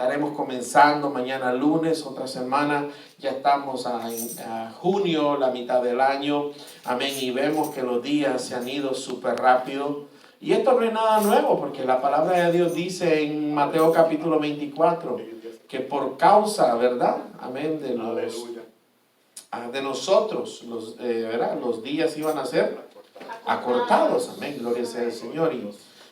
Estaremos comenzando mañana lunes, otra semana. Ya estamos a junio, la mitad del año. Amén. Y vemos que los días se han ido súper rápido. Y esto no es nada nuevo, porque la palabra de Dios dice en Mateo capítulo 24, que por causa, ¿verdad? Amén, de nosotros, ¿verdad? Los días iban a ser acortados. Amén, gloria sea el Señor.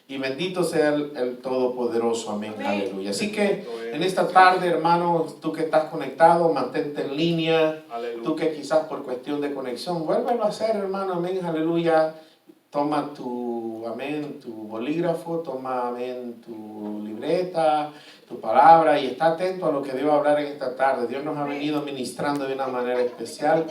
Y bendito sea el Todopoderoso. Amén. Aleluya. Así que en esta tarde, hermano, tú que estás conectado, mantente en línea. Aleluya. Tú que quizás por cuestión de conexión, vuélvelo a hacer, hermano. Amén. Aleluya. Toma tu bolígrafo, toma, amén, tu libreta, tu palabra y está atento a lo que Dios va a hablar en esta tarde. Dios nos ha venido ministrando de una manera especial.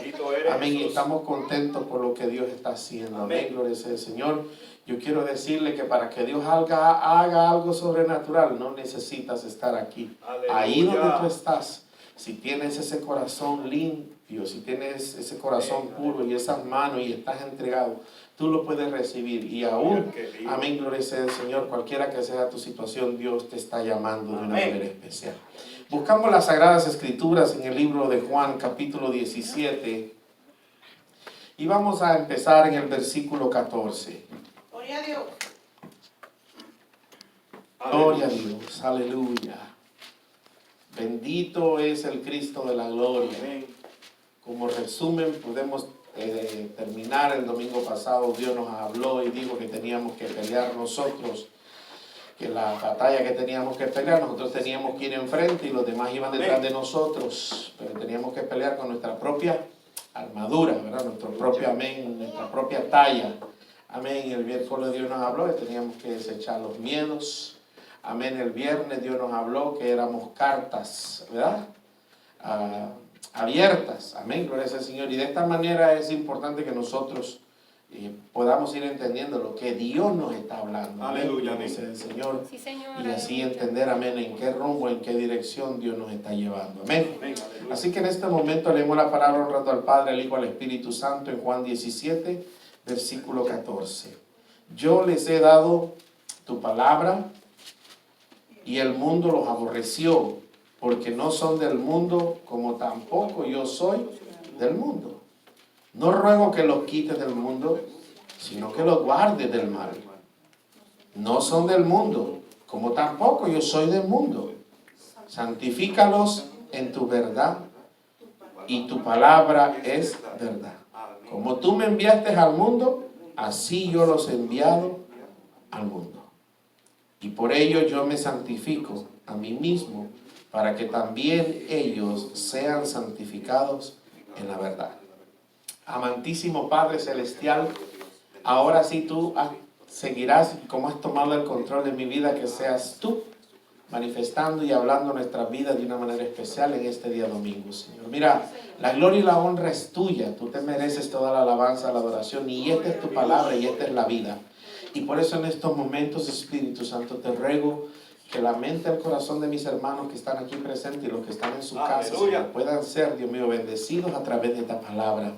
Amén. Y estamos contentos por lo que Dios está haciendo. Amén. Gloria sea el Señor. Yo quiero decirle que para que Dios haga algo sobrenatural, no necesitas estar aquí. Aleluya. Ahí donde tú estás, si tienes ese corazón limpio, si tienes ese corazón puro y esas manos y estás entregado, tú lo puedes recibir. Y aún, amén, gloria sea el Señor, cualquiera que sea tu situación, Dios te está llamando de una manera especial. Buscamos las Sagradas Escrituras en el libro de Juan, capítulo 17, y vamos a empezar en el versículo 14. Gloria a Dios. Gloria a Dios, aleluya. Bendito es el Cristo de la gloria. Como resumen, podemos terminar. El domingo pasado Dios nos habló y dijo que teníamos que pelear nosotros, que la batalla que teníamos que pelear, nosotros teníamos que ir enfrente y los demás iban detrás de nosotros, pero teníamos que pelear con nuestra propia armadura, ¿verdad? Nuestro propio amén, nuestra propia talla. Amén. El miércoles Dios nos habló que teníamos que desechar los miedos. Amén. El viernes Dios nos habló que éramos cartas, ¿verdad? Abiertas. Amén. Gloria al Señor. Y de esta manera es importante que nosotros podamos ir entendiendo lo que Dios nos está hablando. Amén. Aleluya. Gloria al Señor. Sí, Señor. Y así entender, amén, en qué rumbo, en qué dirección Dios nos está llevando. Amén. Amén. Así que en este momento leemos la palabra honrando al Padre, al Hijo, al Espíritu Santo en Juan 17, versículo 14. Yo les he dado tu palabra y el mundo los aborreció, porque no son del mundo, como tampoco yo soy del mundo. No ruego que los quites del mundo, sino que los guardes del mal. No son del mundo, como tampoco yo soy del mundo. Santifícalos en tu verdad, y tu palabra es verdad. Como tú me enviaste al mundo, así yo los he enviado al mundo. Y por ello yo me santifico a mí mismo, para que también ellos sean santificados en la verdad. Amantísimo Padre Celestial, ahora sí tú seguirás, como has tomado el control de mi vida, que seas tú manifestando y hablando nuestras vidas de una manera especial en este día domingo, Señor. Mira, la gloria y la honra es tuya. Tú te mereces toda la alabanza, la adoración, y esta es tu palabra y esta es la vida. Y por eso en estos momentos, Espíritu Santo, te ruego que la mente y el corazón de mis hermanos que están aquí presentes y los que están en su casa, Señor, puedan ser, Dios mío, bendecidos a través de esta palabra.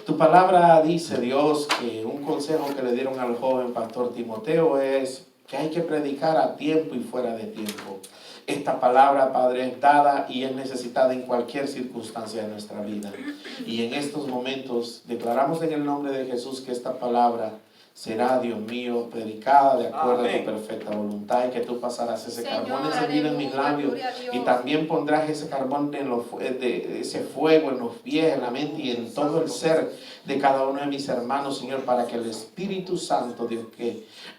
Tu palabra dice, Dios, que un consejo que le dieron al joven pastor Timoteo es que hay que predicar a tiempo y fuera de tiempo. Esta palabra, Padre, es dada y es necesitada en cualquier circunstancia de nuestra vida. Y en estos momentos declaramos en el nombre de Jesús que esta palabra será, Dios mío, predicada de acuerdo a tu perfecta voluntad, y que tú pasarás ese carbón encendido en mis labios, y también pondrás ese carbón ese fuego en los pies, en la mente y en todo el ser de cada uno de mis hermanos, Señor, para que el Espíritu Santo, Dios,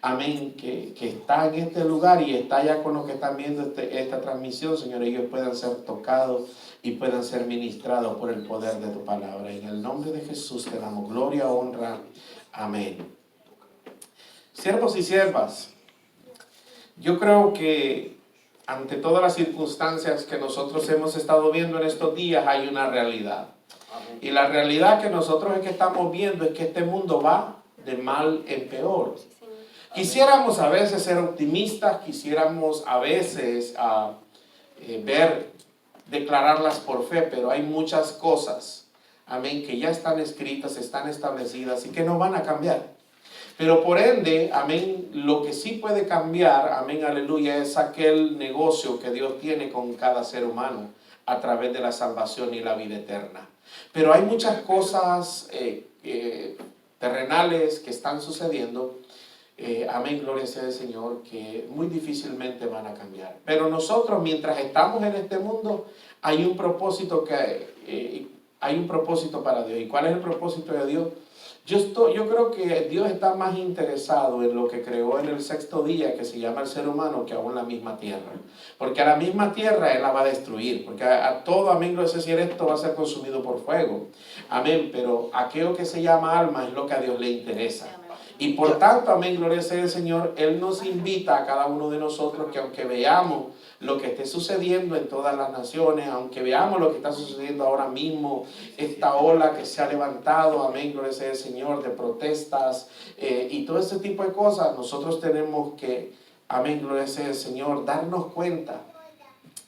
amén, que está en este lugar y está ya con los que están viendo esta transmisión, Señor, ellos puedan ser tocados y puedan ser ministrados por el poder de tu palabra. En el nombre de Jesús te damos gloria, honra, amén. Siervos y siervas, yo creo que ante todas las circunstancias que nosotros hemos estado viendo en estos días, hay una realidad. Y la realidad que nosotros es que estamos viendo es que este mundo va de mal en peor. Quisiéramos a veces ser optimistas, quisiéramos a veces declararlas por fe, pero hay muchas cosas, amén, que ya están escritas, están establecidas y que no van a cambiar. Pero por ende, amén, lo que sí puede cambiar, amén, aleluya, es aquel negocio que Dios tiene con cada ser humano a través de la salvación y la vida eterna. Pero hay muchas cosas terrenales que están sucediendo, amén, gloria sea el Señor, que muy difícilmente van a cambiar. Pero nosotros, mientras estamos en este mundo, hay un propósito hay un propósito para Dios. ¿Y cuál es el propósito de Dios? Yo creo que Dios está más interesado en lo que creó en el sexto día, que se llama el ser humano, que aún la misma tierra. Porque a la misma tierra Él la va a destruir. Porque a todo, amén, lo es decir, esto va a ser consumido por fuego. Amén. Pero aquello que se llama alma es lo que a Dios le interesa. Y por tanto, amén, gloria sea el Señor, Él nos invita a cada uno de nosotros que aunque veamos lo que esté sucediendo en todas las naciones, aunque veamos lo que está sucediendo ahora mismo, esta ola que se ha levantado, amén, gloria sea el Señor, de protestas y todo ese tipo de cosas, nosotros tenemos que, amén, gloria sea el Señor, darnos cuenta,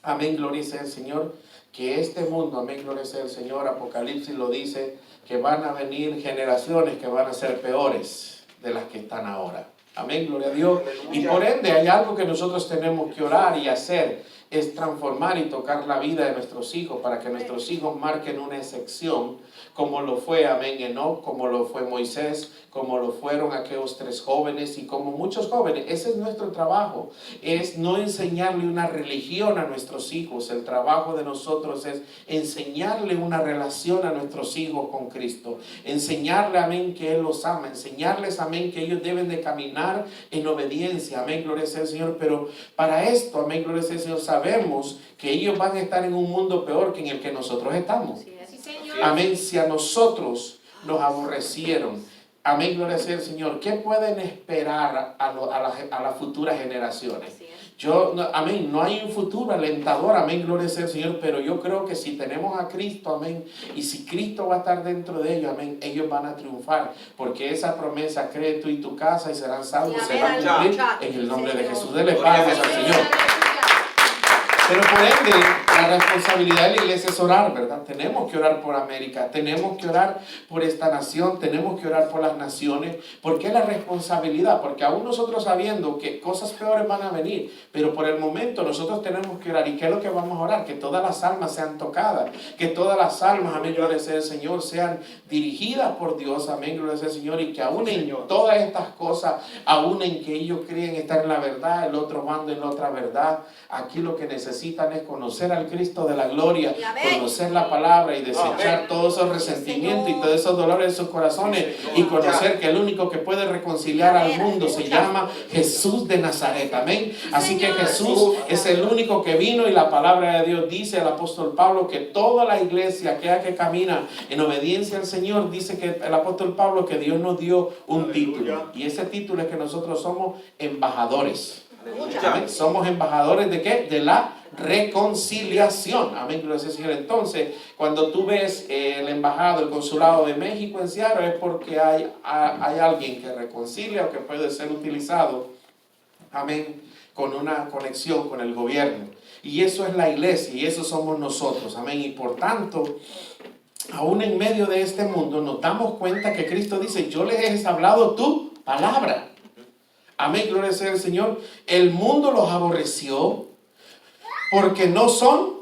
amén, gloria sea el Señor, que este mundo, amén, gloria sea el Señor, Apocalipsis lo dice, que van a venir generaciones que van a ser peores de las que están ahora. Amén, gloria a Dios. Y por ende hay algo que nosotros tenemos que orar y hacer, es transformar y tocar la vida de nuestros hijos para que nuestros hijos marquen una excepción, como lo fue, amén, Enoc, como lo fue Moisés, como lo fueron aquellos 3 jóvenes y como muchos jóvenes. Ese es nuestro trabajo, es no enseñarle una religión a nuestros hijos. El trabajo de nosotros es enseñarle una relación a nuestros hijos con Cristo, enseñarle, amén, que Él los ama, enseñarles, amén, que ellos deben de caminar en obediencia, amén, gloria sea al Señor. Pero para esto, amén, gloria sea al Señor, sabemos que ellos van a estar en un mundo peor que en el que nosotros estamos. Amén, si a nosotros nos aborrecieron, amén, gloria sea el Señor, ¿qué pueden esperar a las futuras generaciones? Amén, no hay un futuro alentador, amén, gloria sea el Señor, pero yo creo que si tenemos a Cristo, amén, y si Cristo va a estar dentro de ellos, amén, ellos van a triunfar, porque esa promesa, cree tú y tu casa y serán salvos, se va a cumplir en el nombre de Jesús. Dele palmas al Señor. Pero por ende, la responsabilidad de la iglesia es orar, ¿verdad? Tenemos que orar por América, tenemos que orar por esta nación, tenemos que orar por las naciones. ¿Por qué la responsabilidad? Porque aún nosotros sabiendo que cosas peores van a venir, pero por el momento nosotros tenemos que orar. ¿Y qué es lo que vamos a orar? Que todas las almas sean tocadas, que todas las almas, amén, gloria sea el Señor, sean dirigidas por Dios, amén, gloria sea el Señor, y que aún en todas estas cosas, aún en que ellos creen estar en la verdad, el otro manda en la otra verdad, aquí lo que necesitan es conocer al Cristo de la gloria, conocer la palabra y desechar todos esos resentimientos y todos esos dolores de sus corazones y conocer que el único que puede reconciliar al mundo se llama Jesús de Nazaret, amén. Así que Jesús es el único que vino y la palabra de Dios dice el apóstol Pablo que toda la iglesia, aquella que camina en obediencia al Señor, dice que el apóstol Pablo que Dios nos dio un título y ese título es que nosotros somos embajadores. Amén. Somos embajadores ¿de qué? De la reconciliación. Amén, gloria sea al Señor. Entonces, cuando tú ves el embajado, el consulado de México en Seattle, es porque hay alguien que reconcilia o que puede ser utilizado, amén, con una conexión con el gobierno. Y eso es la iglesia y eso somos nosotros. Amén. Y por tanto, aún en medio de este mundo, nos damos cuenta que Cristo dice, yo les he hablado tu palabra. Amén, gloria sea al Señor. El mundo los aborreció porque no son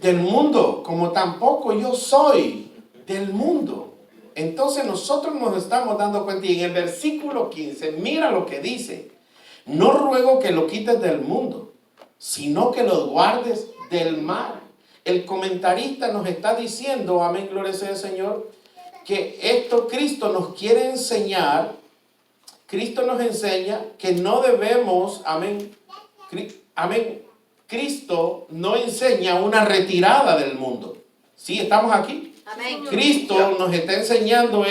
del mundo, como tampoco yo soy del mundo. Entonces nosotros nos estamos dando cuenta y en el versículo 15, mira lo que dice. No ruego que lo quites del mundo, sino que lo guardes del mal. El comentarista nos está diciendo, amén, gloria sea al Señor, que esto Cristo nos quiere enseñar. Cristo nos enseña que no debemos, amén, Cristo no enseña una retirada del mundo. ¿Sí? ¿Estamos aquí? Amén. Cristo nos está enseñando,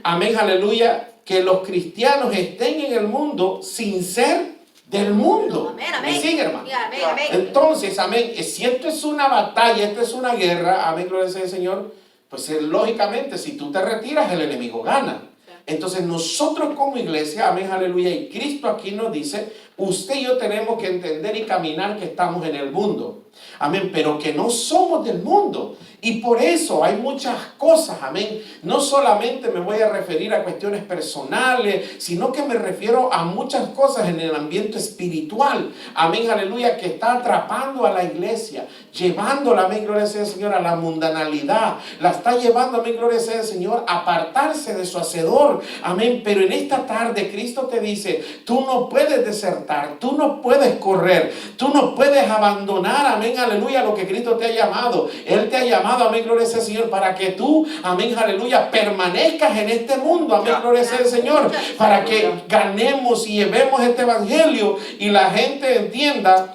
amén, aleluya, que los cristianos estén en el mundo sin ser del mundo. Amén, amén. ¿Me sigue, hermano? Amén, amén. Entonces, amén, si esto es una batalla, esto es una guerra, amén, gloria sea al Señor, pues lógicamente si tú te retiras el enemigo gana. Entonces nosotros como iglesia, amén, aleluya, y Cristo aquí nos dice, Usted y yo tenemos que entender y caminar que estamos en el mundo. Amén, pero que no somos del mundo. Y por eso hay muchas cosas, amén. No solamente me voy a referir a cuestiones personales, sino que me refiero a muchas cosas en el ambiente espiritual. Amén, aleluya, que está atrapando a la iglesia, llevándola, amén, gloria sea el Señor, a la mundanalidad. La está llevando, amén, gloria sea el Señor, a apartarse de su hacedor. Amén, pero en esta tarde Cristo te dice, tú no puedes desertar, tú no puedes correr, tú no puedes abandonar, amén, aleluya, lo que Cristo te ha llamado. Él te ha llamado, amén, gloria sea el Señor, para que tú, amén, aleluya, permanezcas en este mundo, amén, gloria sea el Señor, para que ganemos y llevemos este evangelio y la gente entienda,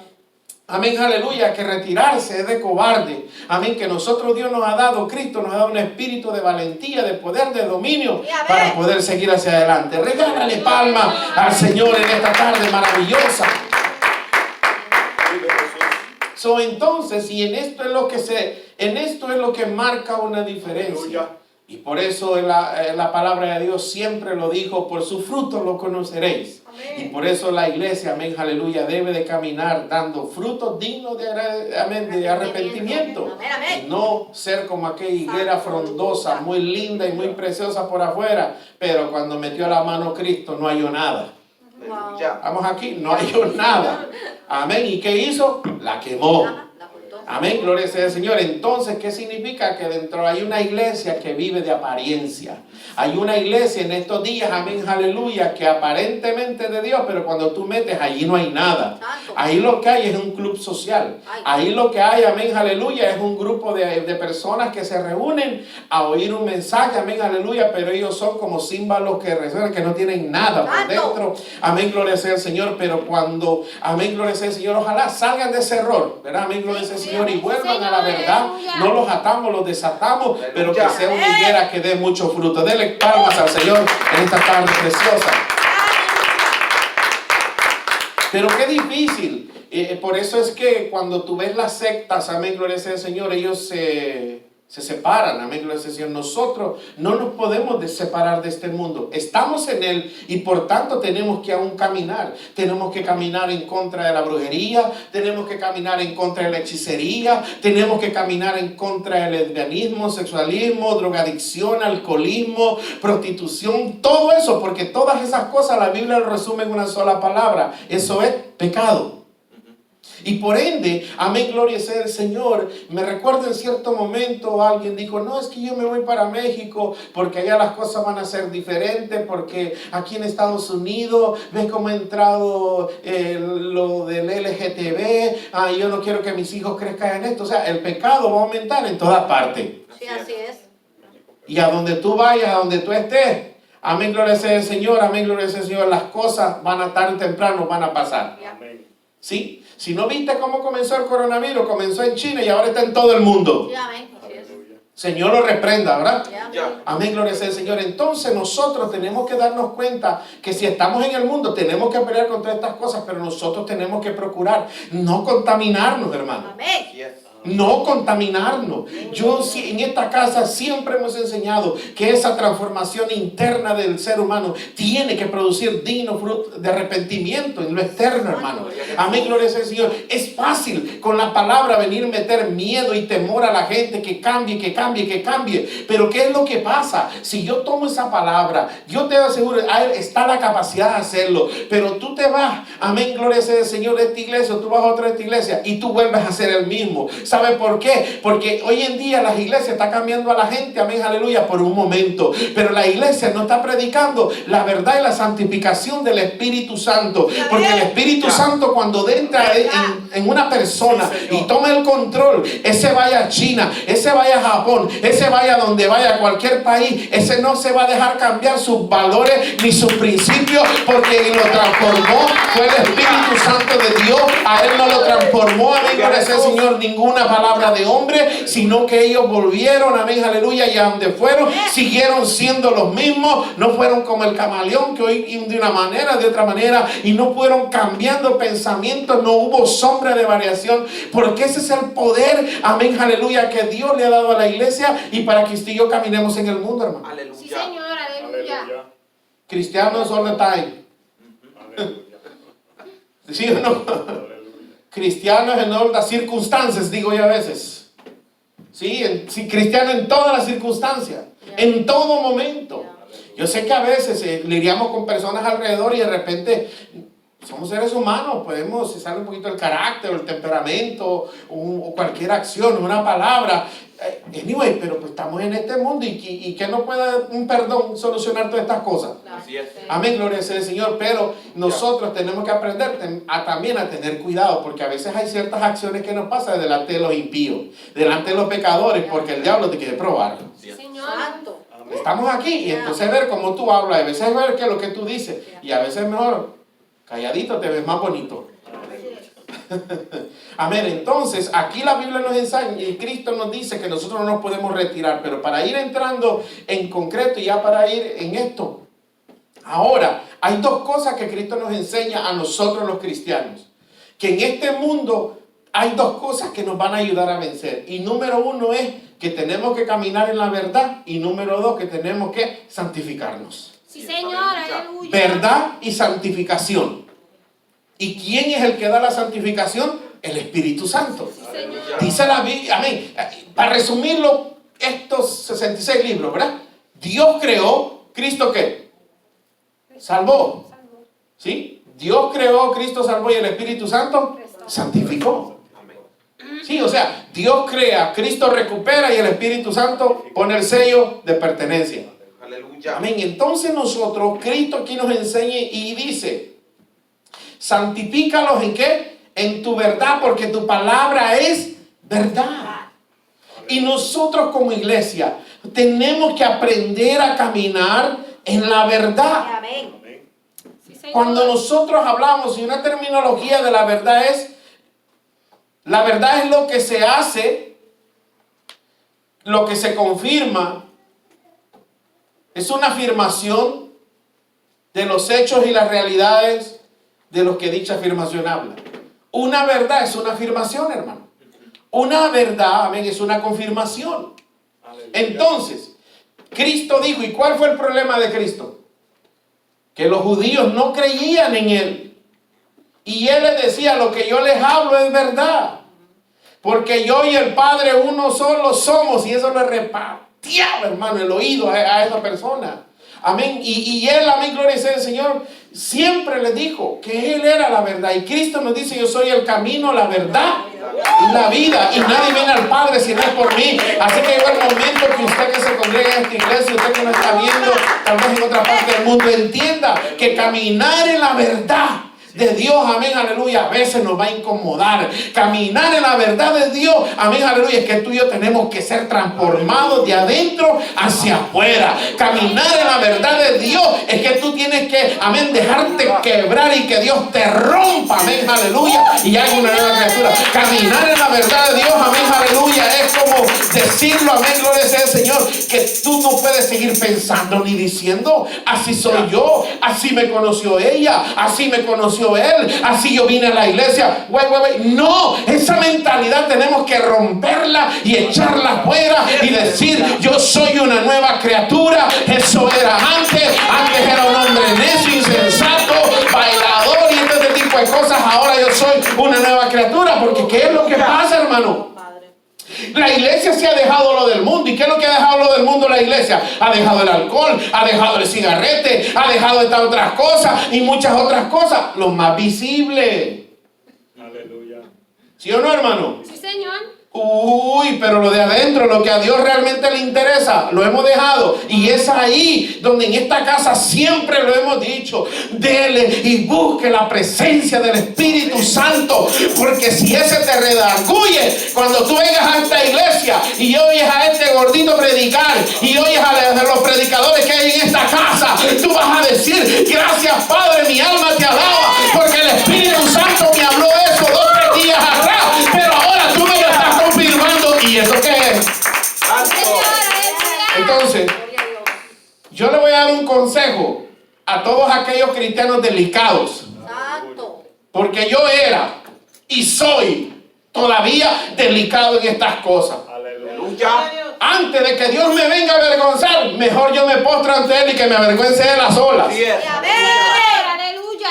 amén, aleluya, que retirarse es de cobarde. Amén, que nosotros Dios nos ha dado, Cristo nos ha dado un espíritu de valentía, de poder, de dominio para poder seguir hacia adelante. Regálale palma al Señor en esta tarde maravillosa. Entonces, y en esto es lo que marca una diferencia. Y por eso la palabra de Dios siempre lo dijo, por sus frutos lo conoceréis. Amén. Y por eso la iglesia, amén, aleluya, debe de caminar dando frutos dignos de arrepentimiento. Amén. Y no ser como aquella higuera frondosa, muy linda y muy preciosa por afuera, pero cuando metió la mano Cristo no halló nada. Wow. Vamos aquí, no halló nada. Amén. ¿Y qué hizo? La quemó. Amén, gloria sea al Señor. Entonces, ¿qué significa? Que dentro hay una iglesia que vive de apariencia. Hay una iglesia en estos días, amén, aleluya, que aparentemente es de Dios, pero cuando tú metes, allí no hay nada. Ahí lo que hay es un club social. Ahí lo que hay, amén, aleluya, es un grupo de personas que se reúnen a oír un mensaje, amén, aleluya, pero ellos son como címbalos que resuenan, que no tienen nada por dentro. Amén, gloria sea al Señor. Pero cuando, amén, gloria sea al Señor, ojalá salgan de ese error, ¿verdad? Amén, gloria sea al Señor, y vuelvan a la verdad. No los atamos, los desatamos, pero que sea una higuera que dé mucho fruto. Denle palmas al Señor en esta tarde preciosa. Pero qué difícil. Por eso es que cuando tú ves las sectas, amén, gloria sea al Señor, ellos se separan, amén, gloria sea al Señor. Nosotros no nos podemos separar de este mundo. Estamos en él y por tanto tenemos que aún caminar. Tenemos que caminar en contra de la brujería, tenemos que caminar en contra de la hechicería, tenemos que caminar en contra del lesbianismo, sexualismo, drogadicción, alcoholismo, prostitución, todo eso, porque todas esas cosas la Biblia lo resume en una sola palabra. Eso es pecado. Y por ende, amén, gloria sea el Señor. Me recuerdo en cierto momento alguien dijo, no, es que yo me voy para México porque allá las cosas van a ser diferentes, porque aquí en Estados Unidos ves cómo ha entrado lo del LGTB, yo no quiero que mis hijos crezcan en esto. O sea, el pecado va a aumentar en todas partes. Sí, así es. Y a donde tú vayas, a donde tú estés, amén, gloria sea el Señor, amén, gloria sea el Señor, las cosas van a tarde o temprano, van a pasar. Amén. ¿Sí? Si no viste cómo comenzó el coronavirus, comenzó en China y ahora está en todo el mundo. Sí, amén. Así es. Señor lo reprenda, ¿verdad? Sí, amén. Amén, gloria sea el Señor. Entonces nosotros tenemos que darnos cuenta que si estamos en el mundo tenemos que pelear con todas estas cosas, pero nosotros tenemos que procurar no contaminarnos, hermano. Amén. No contaminarnos. En esta casa siempre hemos enseñado que esa transformación interna del ser humano tiene que producir digno fruto de arrepentimiento en lo externo, hermano. Amén, gloria sea al Señor. Es fácil con la palabra venir a meter miedo y temor a la gente que cambie, que cambie, que cambie. Pero ¿qué es lo que pasa? Si yo tomo esa palabra, yo te aseguro, está la capacidad de hacerlo. Pero tú te vas, amén, gloria sea al Señor, de esta iglesia, tú vas a otra iglesia y tú vuelves a ser el mismo. ¿Sabe por qué? Porque hoy en día las iglesias están cambiando a la gente, amén, aleluya, por un momento. Pero la iglesia no está predicando la verdad y la santificación del Espíritu Santo. Porque el Espíritu Santo cuando entra en una persona y toma el control, ese vaya a China, ese vaya a Japón, ese vaya donde vaya, a cualquier país, ese no se va a dejar cambiar sus valores ni sus principios, porque lo transformó, fue el Espíritu Santo de Dios. A él no lo transformó, amén, gloria sea el Señor, ninguna palabra de hombre, sino que ellos volvieron, amén, aleluya, y a donde fueron, siguieron siendo los mismos, no fueron como el camaleón que hoy de una manera, de otra manera, y no fueron cambiando pensamientos, no hubo sombra de variación, porque ese es el poder, amén, aleluya, que Dios le ha dado a la iglesia y para que usted y yo caminemos en el mundo, hermano. Aleluya. Sí, Señor, aleluya. Cristianos all the time. ¿Sí o no? Cristianos en todas las circunstancias, digo yo a veces. Sí, cristiano en todas las circunstancias, en todo momento. Yo sé que a veces lidiamos con personas alrededor y de repente somos seres humanos, podemos usar un poquito el carácter o el temperamento o cualquier acción, una palabra. Anyway, pero pues estamos en este mundo y que no pueda un perdón solucionar todas estas cosas. Así es. Amén, gloria sea al Señor. Pero nosotros tenemos que aprender también a tener cuidado, porque a veces hay ciertas acciones que nos pasan delante de los impíos, delante de los pecadores, porque el diablo te quiere probar. Sí, Señor. Santo. Estamos aquí y entonces ver cómo tú hablas, a veces ver qué es lo que tú dices y a veces mejor calladito te ves más bonito. Amén. Entonces aquí la Biblia nos enseña y Cristo nos dice que nosotros no nos podemos retirar, pero para ir entrando en concreto y ya para ir en esto, ahora hay dos cosas que Cristo nos enseña a nosotros los cristianos, que en este mundo hay dos cosas que nos van a ayudar a vencer, y número uno es que tenemos que caminar en la verdad, y número dos que tenemos que santificarnos. Sí, Señor. Aleluya. Verdad y santificación. ¿Y quién es el que da la santificación? El Espíritu Santo. Sí, Señor. Dice la Biblia, amén. Para resumirlo, estos 66 libros, ¿verdad? Dios creó, ¿Cristo qué? Salvó. ¿Sí? Dios creó, Cristo salvó y el Espíritu Santo santificó. Sí, o sea, Dios crea, Cristo recupera y el Espíritu Santo pone el sello de pertenencia. Aleluya. Amén. Entonces nosotros, Cristo aquí nos enseña y dice, santifícalos ¿en qué? En tu verdad, porque tu palabra es verdad. Y nosotros como iglesia tenemos que aprender a caminar en la verdad. Amén. Sí, Señor. Cuando nosotros hablamos, y una terminología de la verdad es, la verdad es lo que se hace, lo que se confirma, es una afirmación de los hechos y las realidades de los que dicha afirmación habla. Una verdad es una afirmación, hermano. Una verdad, amén, es una confirmación. Entonces, Cristo dijo, ¿y cuál fue el problema de Cristo? Que los judíos no creían en Él. Y Él les decía, lo que yo les hablo es verdad. Porque yo y el Padre uno solo somos. Y eso le repartió, hermano, el oído a esa persona. Amén. Y Él, amén, gloria sea al Señor, siempre les dijo que Él era la verdad. Y Cristo nos dice, yo soy el camino, la verdad y la vida. Y nadie viene al Padre si no es por mí. Así que llegó el momento que usted que se congrega en esta iglesia, usted que nos está viendo, tal vez en otra parte del mundo, entienda que caminar en la verdad de Dios, amén, aleluya, a veces nos va a incomodar. Caminar en la verdad de Dios, amén, aleluya, es que tú y yo tenemos que ser transformados de adentro hacia afuera. Caminar en la verdad de Dios es que tú tienes que, amén, dejarte quebrar y que Dios te rompa, amén, aleluya, y haga una nueva criatura. Caminar en la verdad de Dios, amén, aleluya, es como decirlo, amén, gloria sea el Señor, que tú no puedes seguir pensando ni diciendo, así soy yo, así me conoció ella, así me conoció él, así yo vine a la iglesia. No, esa mentalidad tenemos que romperla y echarla fuera y decir, yo soy una nueva criatura. Eso era antes era un hombre necio, insensato, bailador y este tipo de cosas. Ahora yo soy una nueva criatura, porque ¿qué es lo que pasa, hermano? La iglesia se ha dejado lo del mundo. ¿Y qué es lo que ha dejado lo del mundo la iglesia? Ha dejado el alcohol, ha dejado el cigarrete, ha dejado estas otras cosas y muchas otras cosas. Lo más visible. Aleluya. ¿Sí o no, hermano? Sí, Señor. Uy, pero lo de adentro, lo que a Dios realmente le interesa, lo hemos dejado. Y es ahí donde en esta casa siempre lo hemos dicho: dele y busque la presencia del Espíritu Santo. Porque si ese te redarguye, cuando tú vengas a esta iglesia y oyes a este gordito predicar y oyes a los predicadores que hay en esta casa, tú vas a decir: gracias, Padre, mi alma te alaba, porque el Espíritu Santo me habló eso 2 o 3 días atrás, pero ahora tú me lo estás confirmando. ¿Y eso qué es? Entonces, yo le voy a dar un consejo a todos aquellos cristianos delicados. Santo. Porque yo era y soy todavía delicado en estas cosas. Aleluya. Antes de que Dios me venga a avergonzar, mejor yo me postro ante Él y que me avergüence Él a solas. Así es. Aleluya.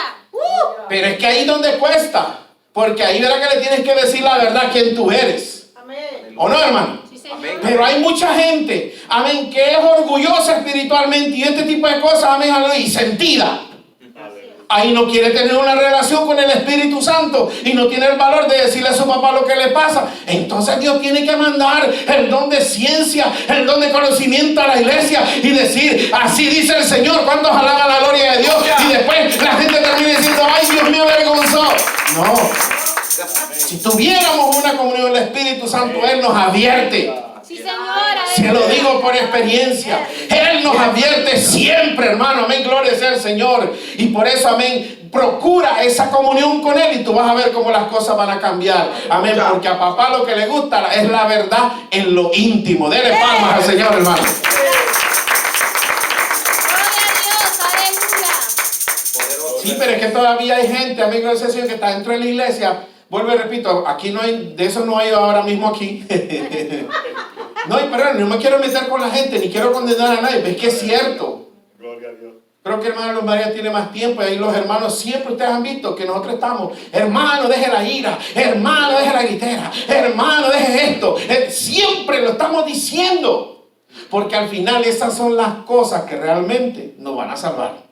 Pero es que ahí donde cuesta. Porque ahí verá que le tienes que decir la verdad quién tú eres. Amén. ¿O no, hermano? Sí, señor. Amén. Pero hay mucha gente, amén, que es orgullosa espiritualmente y este tipo de cosas, amén, aleluya, y sentida. Ahí no quiere tener una relación con el Espíritu Santo y no tiene el valor de decirle a su papá lo que le pasa. Entonces Dios tiene que mandar el don de ciencia, el don de conocimiento a la iglesia y decir, así dice el Señor. ¿Cuántos alaban la gloria de Dios? Y después la gente termina diciendo, ay, Dios mío, vergonzó. No. Si tuviéramos una comunión del Espíritu Santo, Él nos advierte. Sí, señora. Se lo digo por experiencia. Él nos advierte siempre, hermano. Amén, gloria sea el Señor. Y por eso, amén, procura esa comunión con Él y tú vas a ver cómo las cosas van a cambiar. Amén, porque a papá lo que le gusta es la verdad en lo íntimo. Dele palmas al Señor, hermano. Gloria a Dios, aleluya. Sí, pero es que todavía hay gente, amén, gloria sea el Señor, que está dentro de la iglesia. Vuelvo y repito, aquí no hay, de eso no hay ahora mismo aquí. No, pero no me quiero meter con la gente, ni quiero condenar a nadie, pero es que es cierto. Gloria a Dios. Creo que el hermano Luz María tiene más tiempo y ahí los hermanos siempre ustedes han visto que nosotros estamos, hermano, deje la ira, hermano, deje la gritera, hermano, deje esto. Siempre lo estamos diciendo, porque al final esas son las cosas que realmente nos van a salvar.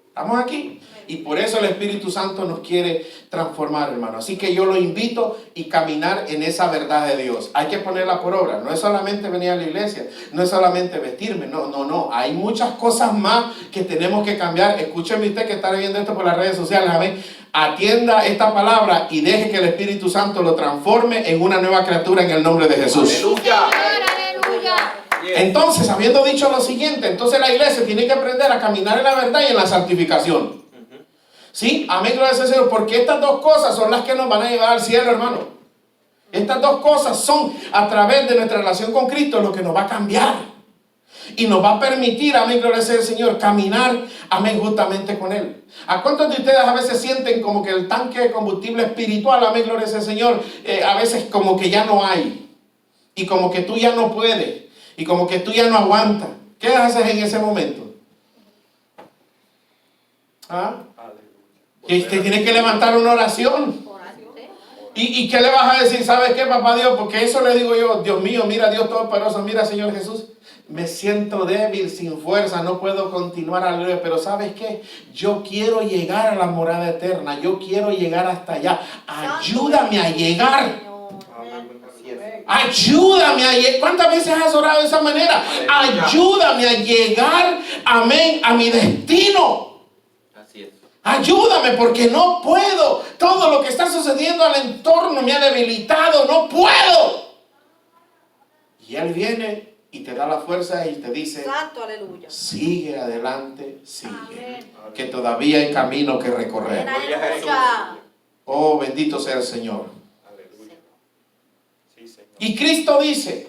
¿Estamos aquí? Y por eso el Espíritu Santo nos quiere transformar, hermano. Así que yo lo invito y caminar en esa verdad de Dios. Hay que ponerla por obra. No es solamente venir a la iglesia, no es solamente vestirme. No. Hay muchas cosas más que tenemos que cambiar. Escúcheme usted que está viendo esto por las redes sociales. Amén. Atienda esta palabra y deje que el Espíritu Santo lo transforme en una nueva criatura en el nombre de Jesús. Aleluya. Aleluya. Entonces, habiendo dicho lo siguiente, entonces la iglesia tiene que aprender a caminar en la verdad y en la santificación. ¿Sí? Amén, gracias al Señor. Porque estas dos cosas son las que nos van a llevar al cielo, hermano. Estas dos cosas son a través de nuestra relación con Cristo lo que nos va a cambiar. Y nos va a permitir, amén, gloria sea el Señor, caminar, amén, justamente con Él. ¿A cuántos de ustedes a veces sienten como que el tanque de combustible espiritual, amén, gloria sea el Señor, a veces como que ya no hay? Y como que tú ya no puedes. Y como que tú ya no aguantas. ¿Qué haces en ese momento? ¿Ah? Que te tienes que levantar una oración. ¿Y qué le vas a decir? ¿Sabes qué, papá Dios? Porque eso le digo yo, Dios mío, mira Dios Todopoderoso, mira Señor Jesús, me siento débil, sin fuerza, no puedo continuar, aleluya, pero ¿sabes qué? Yo quiero llegar a la morada eterna, yo quiero llegar hasta allá. Ayúdame a llegar. Ayúdame a llegar. ¿Cuántas veces has orado de esa manera? Ayúdame a llegar, amén, a mi destino. Ayúdame porque no puedo. Todo lo que está sucediendo al entorno me ha debilitado. No puedo. Y Él viene y te da la fuerza y te dice, Santo, aleluya. sigue adelante, sigue. Amén. Que todavía hay camino que recorrer. Aleluya. Oh, bendito sea el Señor. Aleluya. Sí, Señor. Y Cristo dice,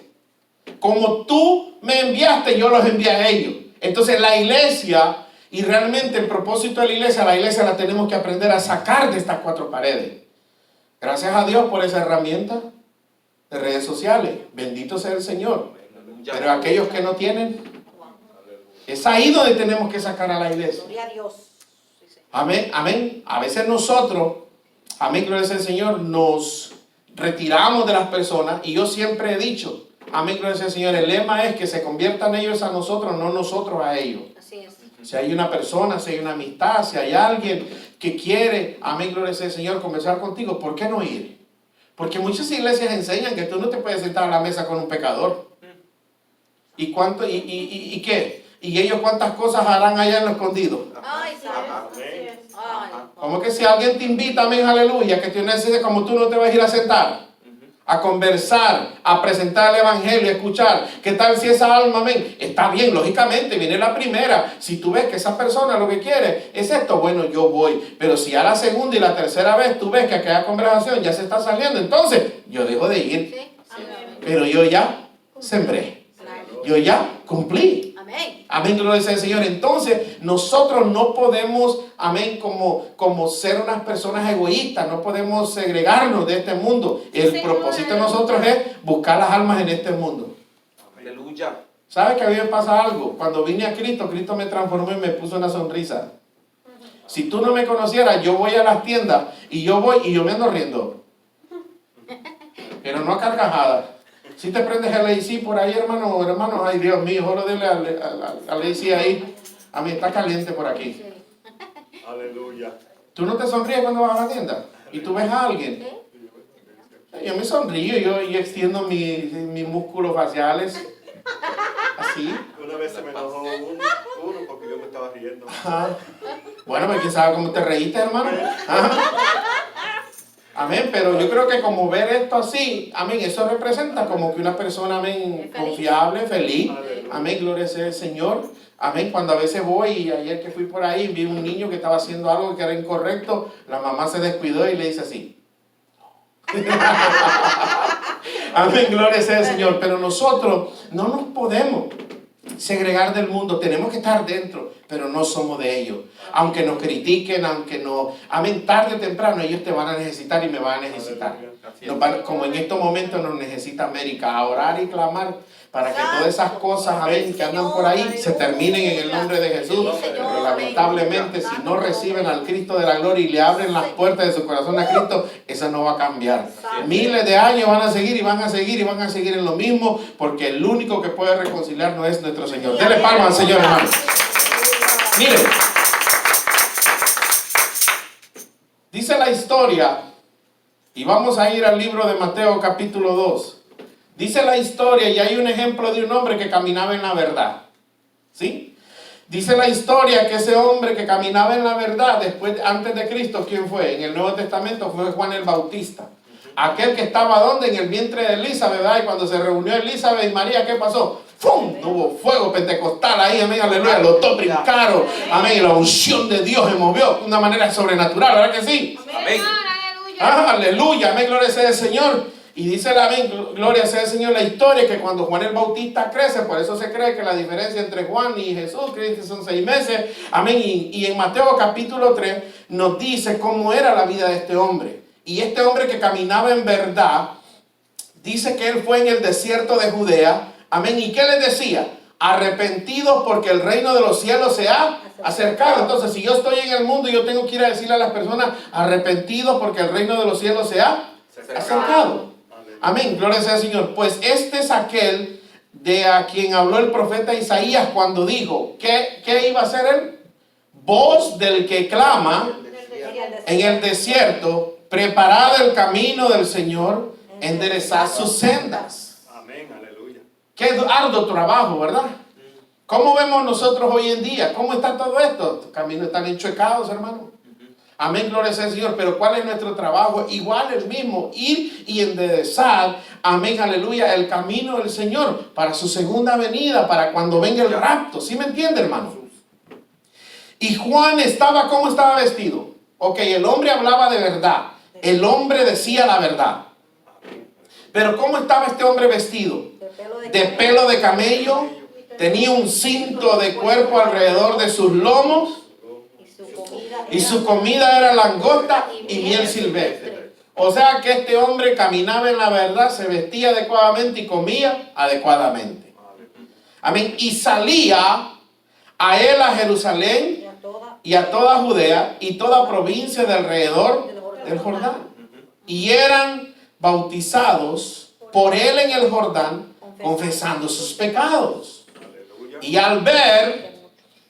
como tú me enviaste, yo los envié a ellos. Entonces la iglesia... Y realmente el propósito de la iglesia la tenemos que aprender a sacar de estas cuatro paredes. Gracias a Dios por esa herramienta de redes sociales. Bendito sea el Señor. Pero aquellos que no tienen, es ahí donde tenemos que sacar a la iglesia. Gloria a Dios. Amén, amén. A veces nosotros, amén, gloria sea el Señor, nos retiramos de las personas. Y yo siempre he dicho, amén, gloria sea el Señor, el lema es que se conviertan ellos a nosotros, no nosotros a ellos. Así es. Si hay una persona, si hay una amistad, si hay alguien que quiere, amén, gloria sea el Señor, conversar contigo, ¿por qué no ir? Porque muchas iglesias enseñan que tú no te puedes sentar a la mesa con un pecador. ¿Y cuánto, y qué? ¿Y ellos cuántas cosas harán allá en lo escondido? Ay, santo. Amén. Ay. Como que si alguien te invita, amén, aleluya, que tú necesites, como tú no te vas a ir a sentar, a conversar, a presentar el evangelio, a escuchar. ¿Qué tal si esa alma, amén? Está bien, lógicamente, viene la primera. Si tú ves que esa persona lo que quiere es esto, bueno, yo voy. Pero si a la segunda y la tercera vez tú ves que aquella conversación ya se está saliendo, entonces yo dejo de ir. Sí. Amén. Pero yo ya sembré. Yo ya cumplí. Amén. Amén, gloria sea el Señor. Entonces, nosotros no podemos, amén, como ser unas personas egoístas, no podemos segregarnos de este mundo. El Señor. propósito de nosotros es buscar las almas en este mundo. Aleluya. ¿Sabes que a mí me pasa algo? Cuando vine a Cristo, Cristo me transformó y me puso una sonrisa. Si tú no me conocieras, yo voy a las tiendas y yo me ando riendo. Pero no a carcajadas. Si te prendes el AC por ahí, hermano, ay Dios mío, solo dile al AC ahí. A mí está caliente por aquí. Aleluya. ¿Tú no te sonríes cuando vas a la tienda? Y tú ves a alguien. Yo me sonrío, yo extiendo mis músculos faciales. Así. Una vez se me enojó uno porque yo me estaba riendo. Ajá. Bueno, pues quién sabe cómo te reíste, hermano. Ajá. Amén, pero yo creo que como ver esto así, amén, eso representa como que una persona, amén, confiable, feliz. Amén, gloria sea el Señor. Amén, cuando a veces voy, y ayer que fui por ahí, vi un niño que estaba haciendo algo que era incorrecto, la mamá se descuidó y le dice así. Amén, gloria sea el Señor. Pero nosotros no nos podemos segregar del mundo, tenemos que estar dentro, pero no somos de ellos. Aunque nos critiquen, aunque no, amén, tarde o temprano ellos te van a necesitar y me van a necesitar. Como en estos momentos nos necesita América, a orar y clamar para que todas esas cosas, amén, que andan por ahí se terminen en el nombre de Jesús. Pero lamentablemente, si no reciben al Cristo de la gloria y le abren las puertas de su corazón a Cristo, eso no va a cambiar. Miles de años van a seguir y van a seguir y van a seguir en lo mismo, porque el único que puede reconciliarnos es nuestro Señor. Dele palmas al Señor, hermano. Miren, dice la historia, y vamos a ir al libro de Mateo capítulo 2. Dice la historia, y hay un ejemplo de un hombre que caminaba en la verdad. ¿Sí? Dice la historia que ese hombre que caminaba en la verdad, antes de Cristo, ¿quién fue? En el Nuevo Testamento fue Juan el Bautista. Aquel que estaba, ¿dónde? En el vientre de Elizabeth, ¿verdad? Y cuando se reunió Elizabeth y María, ¿qué pasó? ¡Fum! Hubo fuego pentecostal ahí, amén, aleluya. Los dos brincaron, amén, y la unción de Dios se movió de una manera sobrenatural, ¿verdad que sí? Amén. Aleluya, amén, gloria sea el Señor. Y dice la amén, gloria sea el Señor, la historia que cuando Juan el Bautista crece, por eso se cree que la diferencia entre Juan y Jesús, creen que son 6 meses, amén, y en Mateo capítulo 3 nos dice cómo era la vida de este hombre. Y este hombre que caminaba en verdad, dice que él fue en el desierto de Judea, amén, ¿y qué les decía? Arrepentidos porque el reino de los cielos se ha acercado. Entonces, si yo estoy en el mundo, yo tengo que ir a decirle a las personas, arrepentidos porque el reino de los cielos se ha acercado. Amén, gloria sea al Señor. Pues este es aquel de a quien habló el profeta Isaías cuando dijo, ¿qué iba a hacer él? Voz del que clama en el desierto, preparad el camino del Señor, enderezad sus sendas. Amén, aleluya. Qué arduo trabajo, ¿verdad? ¿Cómo vemos nosotros hoy en día? ¿Cómo está todo esto? Los caminos están enchuecados, hermano. Amén, gloria sea al Señor. Pero ¿cuál es nuestro trabajo? Igual el mismo, ir y enderezar, amén, aleluya, el camino del Señor para su segunda venida, para cuando venga el rapto. ¿Sí me entiende, hermano? Y Juan estaba, ¿cómo estaba vestido? Ok, el hombre hablaba de verdad. El hombre decía la verdad. Pero ¿cómo estaba este hombre vestido? De pelo de camello. Tenía un cinto de cuerpo alrededor de sus lomos. Y su comida era langosta y miel silvestre. O sea que este hombre caminaba en la verdad, se vestía adecuadamente y comía adecuadamente. Amén. Y salía a él a Jerusalén y a toda Judea y toda provincia de alrededor del Jordán. Y eran bautizados por él en el Jordán, confesando sus pecados. Y al ver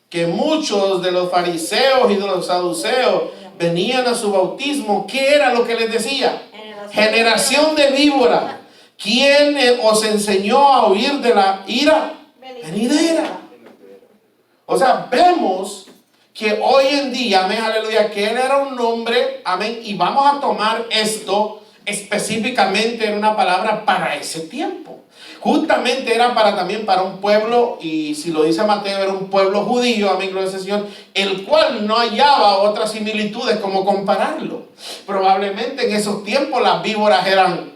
que muchos de los fariseos y de los saduceos venían a su bautismo, ¿qué era lo que les decía? Generación de víbora, ¿quién os enseñó a huir de la ira venidera? O sea, vemos que hoy en día, amén, aleluya, que él era un hombre, amén, y vamos a tomar esto específicamente en una palabra para ese tiempo. Justamente era también para un pueblo, y si lo dice Mateo, era un pueblo judío, amén, gloria al Señor, el cual no hallaba otras similitudes como compararlo. Probablemente en esos tiempos las víboras eran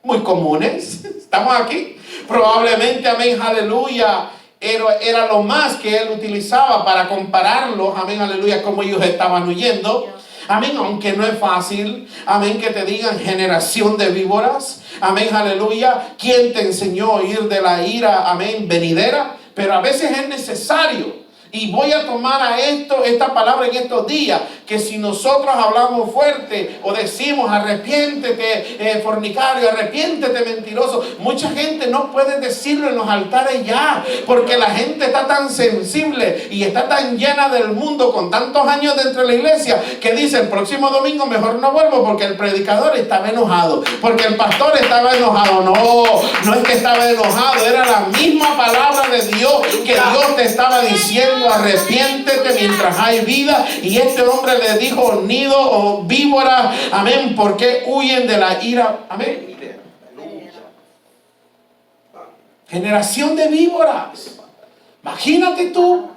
muy comunes. ¿Estamos aquí? Probablemente, amén, aleluya, era lo más que él utilizaba para compararlos, amén, aleluya, como ellos estaban huyendo. Amén, aunque no es fácil, amén, que te digan generación de víboras, amén, aleluya, ¿quién te enseñó a huir de la ira, amén, venidera? Pero a veces es necesario Y voy a tomar esta palabra en estos días, que si nosotros hablamos fuerte o decimos arrepiéntete fornicario, arrepiéntete mentiroso, mucha gente no puede decirlo en los altares ya, porque la gente está tan sensible y está tan llena del mundo con tantos años dentro de la iglesia que dice el próximo domingo mejor no vuelvo porque el predicador estaba enojado, porque el pastor estaba enojado. No es que estaba enojado, era la misma palabra de Dios, que Dios te estaba diciendo arrepiéntete mientras hay vida. Y este hombre le dijo nido o víbora, amén, porque huyen de la ira, amén. Generación de víboras. Imagínate tú,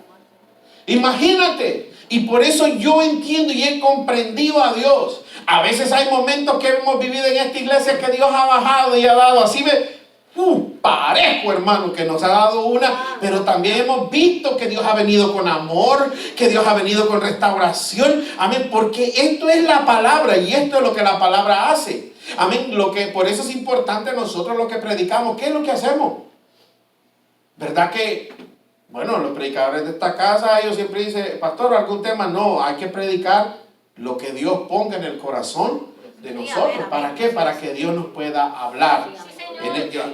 imagínate. Y por eso yo entiendo y he comprendido a Dios. A veces hay momentos que hemos vivido en esta iglesia que Dios ha bajado y ha dado así parejo, hermano, que nos ha dado una, pero también hemos visto que Dios ha venido con amor, que Dios ha venido con restauración, amén, porque esto es la palabra y esto es lo que la palabra hace, amén. Por eso es importante nosotros lo que predicamos. ¿Qué es lo que hacemos? ¿Verdad que, bueno, los predicadores de esta casa, ellos siempre dicen, pastor, algún tema? No, hay que predicar lo que Dios ponga en el corazón de nosotros. ¿Para qué? Para que Dios nos pueda hablar.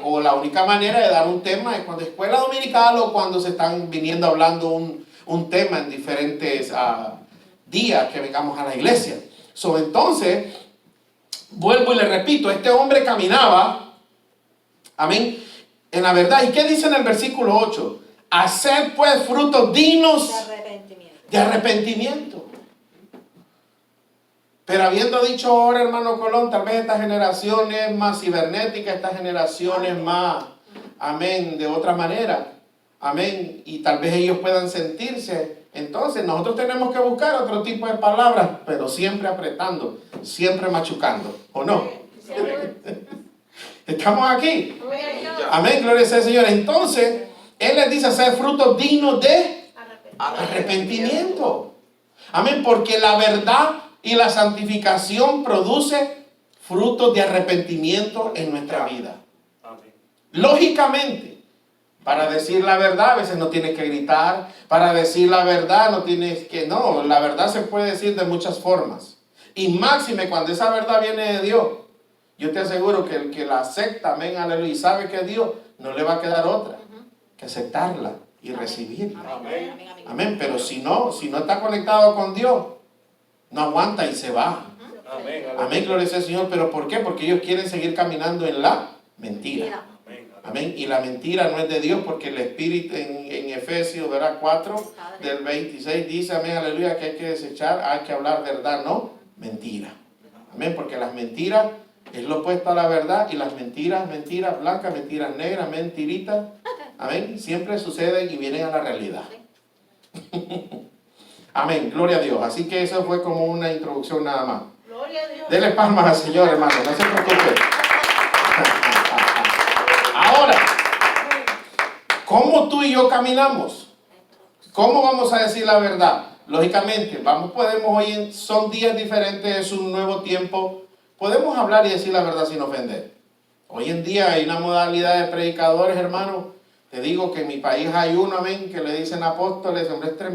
O la única manera de dar un tema es cuando escuela dominical o cuando se están viniendo hablando un tema en diferentes días que vengamos a la iglesia. Entonces, vuelvo y le repito, este hombre caminaba, amén, en la verdad. ¿Y qué dice en el versículo 8? Hacer pues frutos dignos de arrepentimiento. Pero habiendo dicho ahora, hermano Colón, tal vez esta generación es más cibernética, esta generación es más, amén, de otra manera, amén, y tal vez ellos puedan sentirse. Entonces nosotros tenemos que buscar otro tipo de palabras, pero siempre apretando, siempre machucando, ¿o no? ¿Estamos aquí? Amén, gloria sea al Señor. Entonces, Él les dice hacer frutos dignos de arrepentimiento. Amén, porque la verdad y la santificación produce frutos de arrepentimiento en nuestra vida. Amén. Lógicamente, para decir la verdad a veces no tienes que gritar, para decir la verdad no tienes que, no, la verdad se puede decir de muchas formas. Y máxime cuando esa verdad viene de Dios, yo te aseguro que el que la acepta, amén, aleluya, y sabe que es Dios, no le va a quedar otra que aceptarla y recibirla. Amén. Amén. Pero si no está conectado con Dios, no aguanta y se va. Amén. Amén, gloria sea al Señor. ¿Pero por qué? Porque ellos quieren seguir caminando en la mentira. Amén. Y la mentira no es de Dios, porque el Espíritu en Efesios 4 del 26 dice, amén, aleluya, que hay que desechar, hay que hablar verdad, no mentira. Amén, porque las mentiras es lo opuesto a la verdad, y las mentiras blancas, mentiras negras, mentiritas, amén, siempre suceden y vienen a la realidad. Amén, gloria a Dios. Así que eso fue como una introducción nada más. Gloria a Dios. Dele palmas al Señor, hermano, no se preocupe. Ahora, ¿cómo tú y yo caminamos? ¿Cómo vamos a decir la verdad? Lógicamente, son días diferentes, es un nuevo tiempo. Podemos hablar y decir la verdad sin ofender. Hoy en día hay una modalidad de predicadores, hermano. Te digo que en mi país hay uno, amén, que le dicen apóstoles, hombre, es tremendo.